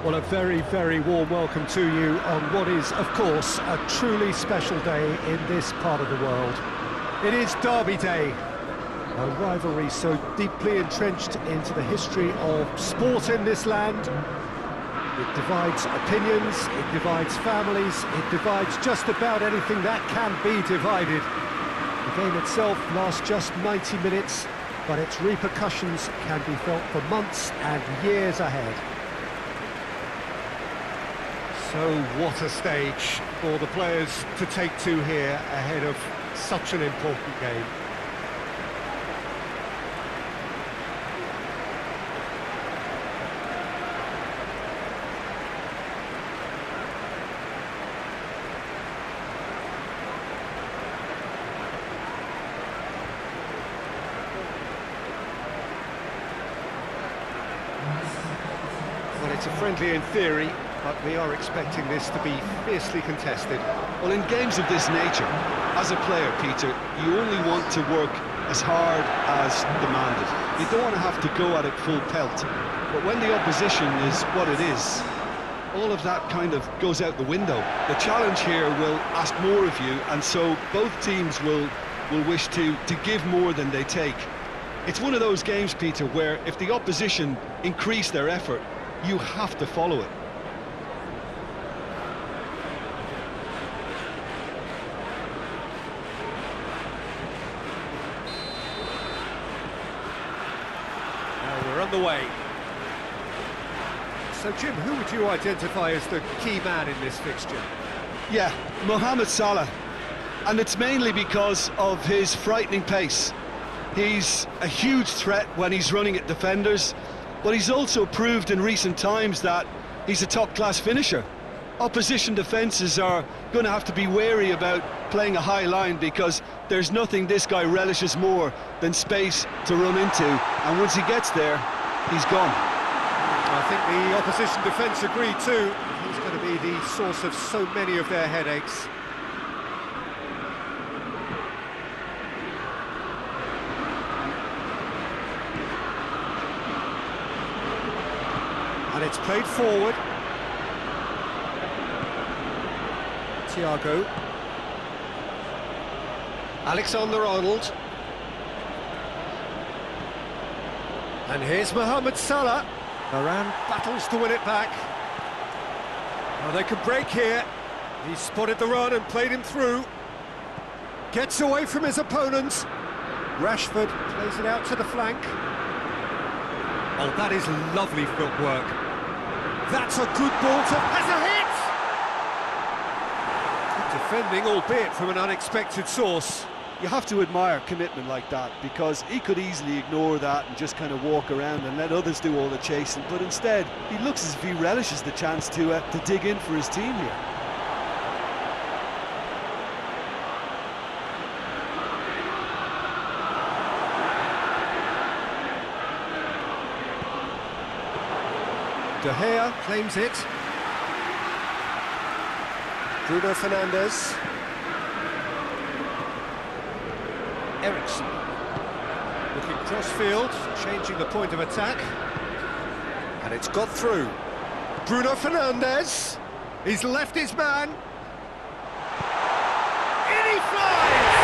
Well, a very, very warm welcome to you on what is, of course, a truly special day in this part of the world. It is Derby Day, a rivalry so deeply entrenched into the history of sport in this land. It divides opinions, it divides families, it divides just about anything that can be divided. The game itself lasts just 90 minutes, but its repercussions can be felt for months and years ahead. So what a stage for the players to take to here ahead of such an important game. Well, it's a friendly in theory, but we are expecting this to be fiercely contested. Well, in games of this nature, as a player, Peter, you only want to work as hard as demanded. You don't want to have to go at it full pelt. But when the opposition is what it is, all of that kind of goes out the window. The challenge here will ask more of you, and so both teams will wish to give more than they take. It's one of those games, Peter, where if the opposition increase their effort, you have to follow it. We're on the way. So, Jim, who would you identify as the key man in this fixture? Yeah, Mohamed Salah. And it's mainly because of his frightening pace. He's a huge threat when he's running at defenders, but he's also proved in recent times that he's a top-class finisher. Opposition defences are going to have to be wary about playing a high line because there's nothing this guy relishes more than space to run into, and once he gets there, he's gone. I think the opposition defence agreed too. He's going to be the source of so many of their headaches. And it's played forward. Thiago. Alexander-Arnold. And here's Mohamed Salah. Varane battles to win it back. Now they can break here. He spotted the run and played him through. Gets away from his opponents. Rashford plays it out to the flank. Oh, that is lovely footwork. That's a good ball to... has a hit! Good defending, albeit from an unexpected source. You have to admire commitment like that, because he could easily ignore that and just kind of walk around and let others do all the chasing, but instead he looks as if he relishes the chance to dig in for his team here. De Gea claims it. Bruno Fernandes. Ericsson. Looking crossfield, changing the point of attack. And it's got through. Bruno Fernandes. He's left his man. In he flies!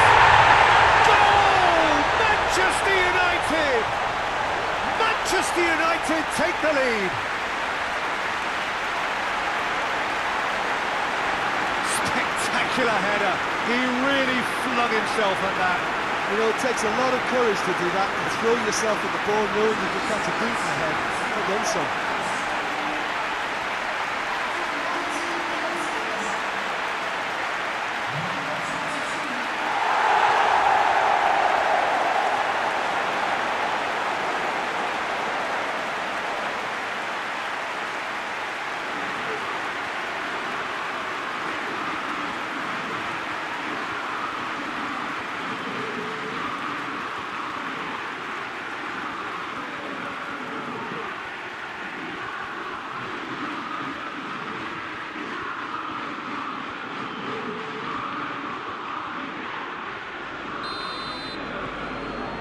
Goal! Manchester United! Manchester United take the lead. Spectacular header. He really flung himself at that. You know, it takes a lot of courage to do that, and throw yourself at the ball knowing you can catch a boot in the head. Well done, son.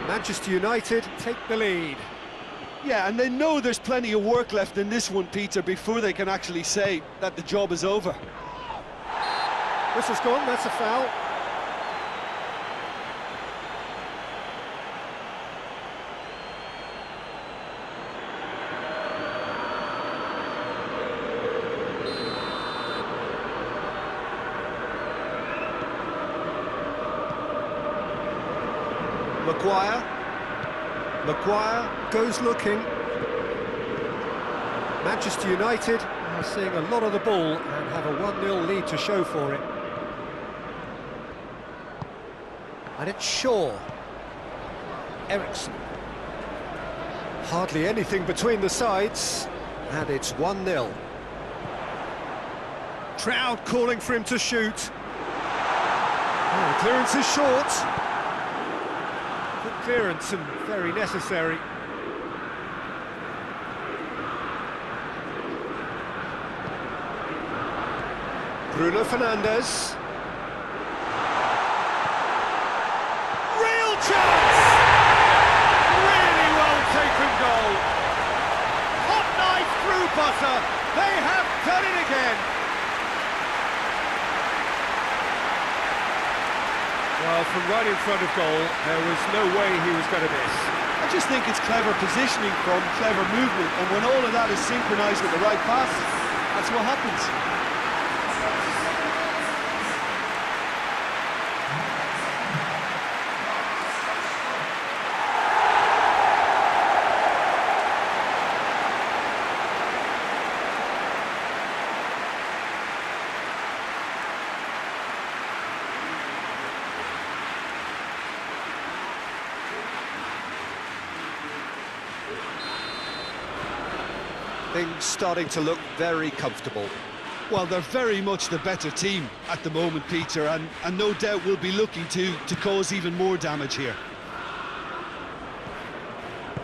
Manchester United take the lead. Yeah, and they know there's plenty of work left in this one, Peter, before they can actually say that the job is over. Whistle's gone, that's a foul. Maguire goes looking. Manchester United are seeing a lot of the ball and have a 1-0 lead to show for it. And it's Shaw. Ericsson. Hardly anything between the sides, and it's 1-0. Trout calling for him to shoot. Oh, the clearance is short. Good clearance and very necessary. Bruno Fernandes. Real chance! Really well taken goal. Hot knife through butter. They have done it again. Well, from right in front of goal, there was no way he was going to miss. I just think it's clever positioning from clever movement, and when all of that is synchronised with the right pass, that's what happens. Things starting to look very comfortable. Well, they're very much the better team at the moment, Peter, and no doubt will be looking to cause even more damage here.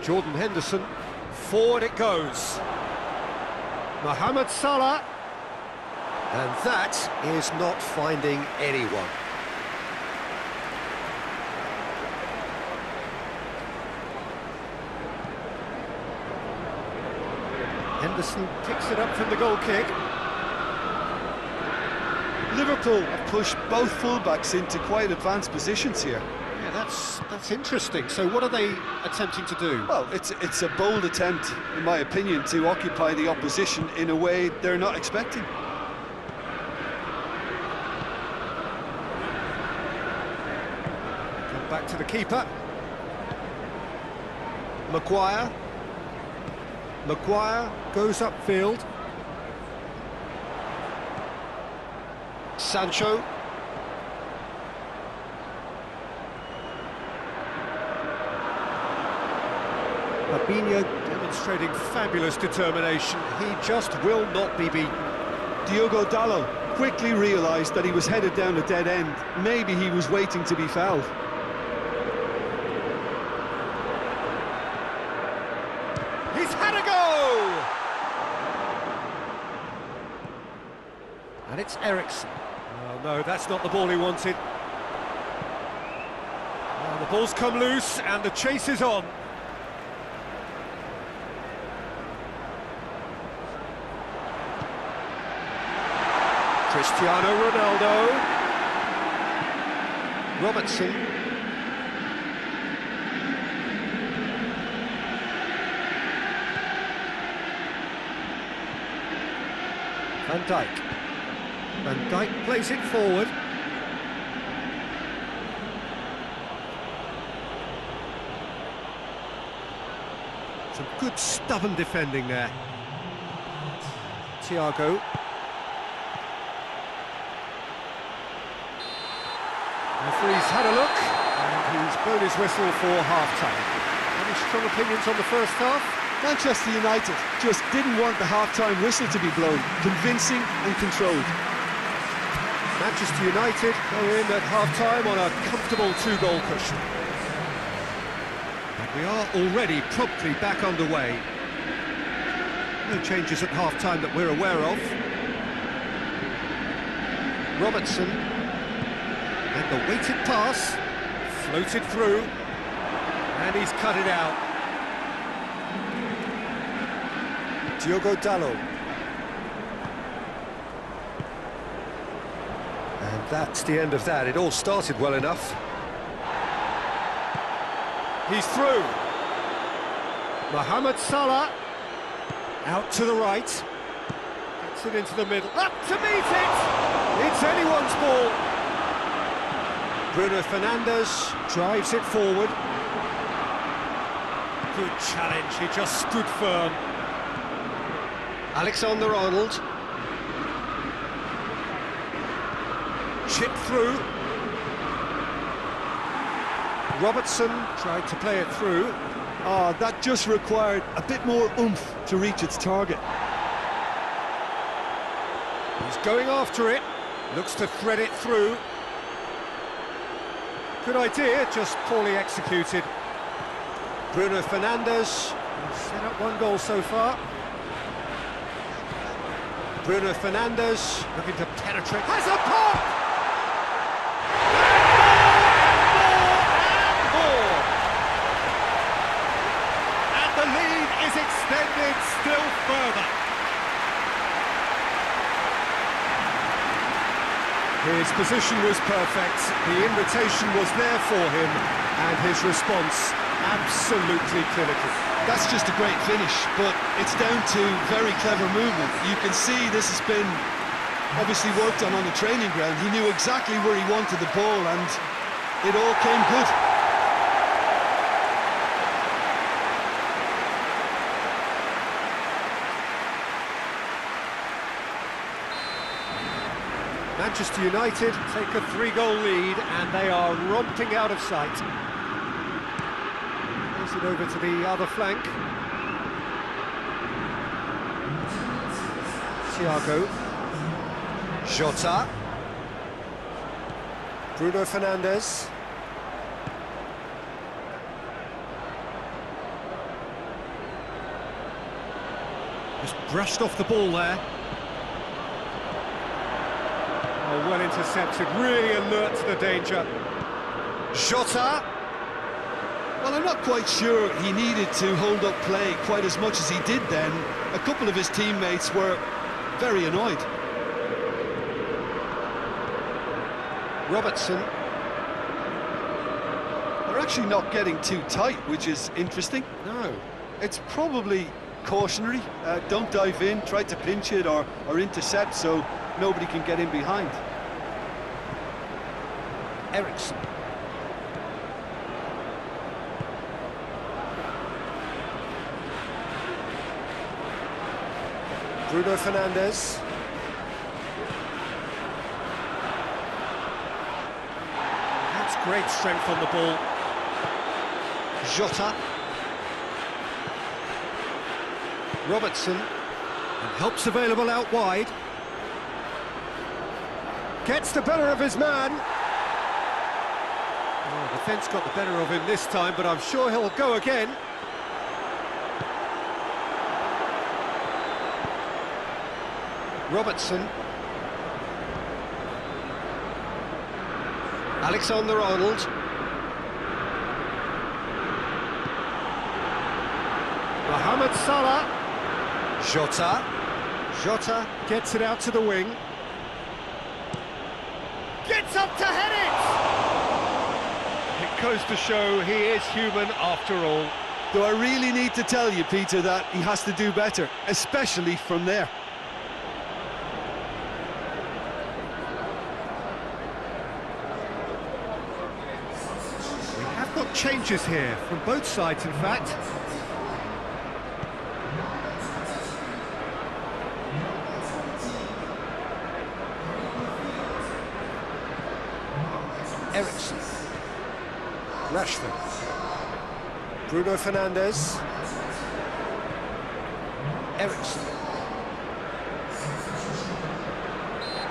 Jordan Henderson, forward it goes. Mohamed Salah, and that is not finding anyone. Henderson picks it up from the goal kick. Liverpool have pushed both fullbacks into quite advanced positions here. Yeah, that's interesting. So what are they attempting to do? Well, it's a bold attempt, in my opinion, to occupy the opposition in a way they're not expecting. Come back to the keeper. Maguire goes upfield. Sancho. Fabinho demonstrating fabulous determination. He just will not be beaten. Diogo Dalot quickly realised that he was headed down a dead end. Maybe he was waiting to be fouled. He's had a go! And it's Ericsson. Oh no, that's not the ball he wanted. Well, the ball's come loose and the chase is on. Cristiano Ronaldo. Robertson. Van Dijk. Van Dijk plays it forward. Some good stubborn defending there. Thiago. Referee's had a look, and he's blown his whistle for half-time. Any strong opinions on the first half? Manchester United just didn't want the half-time whistle to be blown. Convincing and controlled. Manchester United go in at half-time on a comfortable 2-goal cushion. And we are already promptly back underway. No changes at half-time that we're aware of. Robertson. And the weighted pass, floated through, and he's cut it out. Diogo Dalot. And that's the end of that. It all started well enough. He's through. Mohamed Salah. Out to the right. Gets it into the middle. Up to meet it! It's anyone's ball. Bruno Fernandes drives it forward. Good challenge, he just stood firm. Alexander-Arnold. Chip through. Robertson tried to play it through. Oh, that just required a bit more oomph to reach its target. He's going after it. Looks to thread it through. Good idea, just poorly executed. Bruno Fernandes. Set up one goal so far. Bruno Fernandes looking to penetrate. Has a pop! And the lead is extended still further. His position was perfect, the invitation was there for him, and his response absolutely clinical. That's just a great finish, but it's down to very clever movement. You can see this has been obviously worked on the training ground. He knew exactly where he wanted the ball, and it all came good. Manchester United take a 3-goal lead and they are romping out of sight. Plays it over to the other flank. Thiago. Jota. Bruno Fernandes. Just brushed off the ball there. Oh, well intercepted, really alert to the danger. Jota. Well, I'm not quite sure he needed to hold up play quite as much as he did then. A couple of his teammates were very annoyed. Robertson. They're actually not getting too tight, which is interesting. No. It's probably cautionary. Don't dive in, try to pinch it or intercept so nobody can get in behind. Ericsson. Bruno Fernandes. That's great strength on the ball. Jota. Robertson. And help's available out wide. Gets the better of his man. Oh, the defence got the better of him this time, but I'm sure he'll go again. Robertson. Alexander-Arnold. Mohamed Salah. Jota. Jota gets it out to the wing. Gets up to head it! It goes to show he is human after all. Do I really need to tell you, Peter, that he has to do better, especially from there? We have got changes here, from both sides in fact. Ericsson. Rashford. Bruno Fernandes. Ericsson.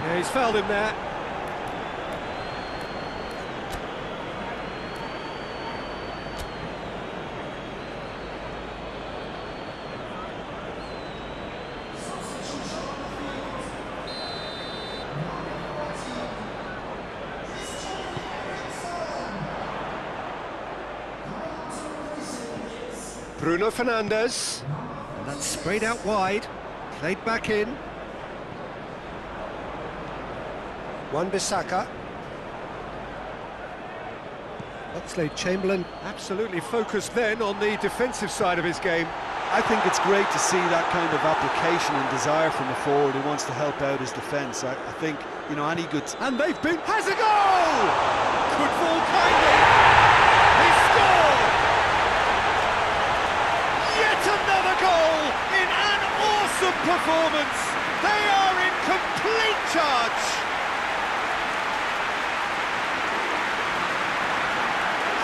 Yeah, he's fouled him there. Bruno Fernandes, and that's Sprayed out wide, played back in. Wan-Bissaka. Oxlade-Chamberlain absolutely focused then on the defensive side of his game. I think it's great to see that kind of application and desire from a forward who wants to help out his defence. I think, you know, any good... And they've been... Has a goal! Could fall kindly. He scored! Yet another goal in an awesome performance. They are in complete charge.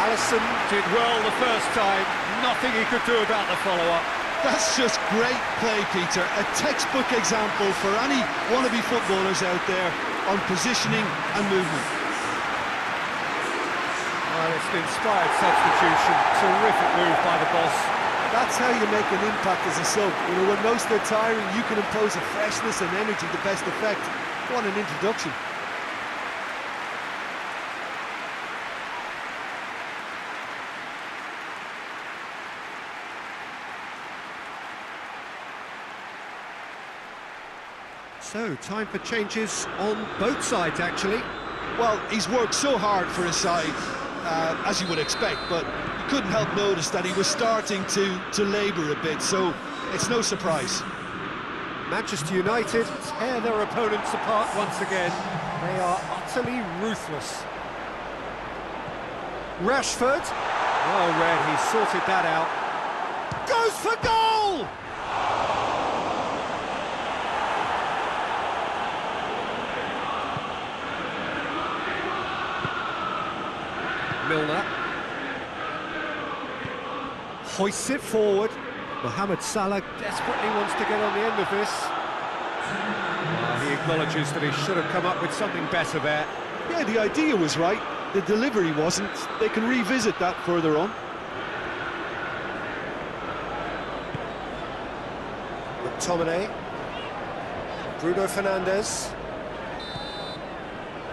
Alisson did well the first time. Nothing he could do about the follow-up. That's just great play, Peter. A textbook example for any wannabe footballers out there on positioning and movement. Well, it's an inspired substitution. Terrific move by the boss. That's how you make an impact as a sub. You know, when most are tiring, you can impose a freshness and energy to best effect. What an introduction. So, time for changes on both sides, actually. Well, he's worked so hard for his side, as you would expect, but you couldn't help notice that he was starting to labour a bit, so it's no surprise. Manchester United tear their opponents apart once again. They are utterly ruthless. Rashford. Well read, he sorted that out. Goes for goal! Milner hoists it forward. Mohamed Salah desperately wants to get on the end of this. He acknowledges that he should have come up with something better there. Yeah, the idea was right, the delivery wasn't. They can revisit that further on. McTominay, Bruno Fernandes,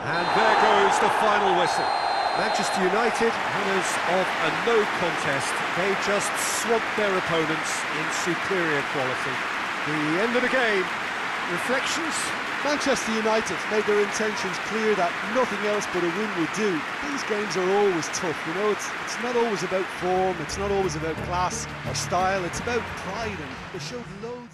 and there goes the final whistle. Manchester United, winners of a no contest. They just swamped their opponents in superior quality. The end of the game. Reflections? Manchester United made their intentions clear that nothing else but a win would do. These games are always tough, you know, it's not always about form, it's not always about class or style, it's about pride, and they showed loads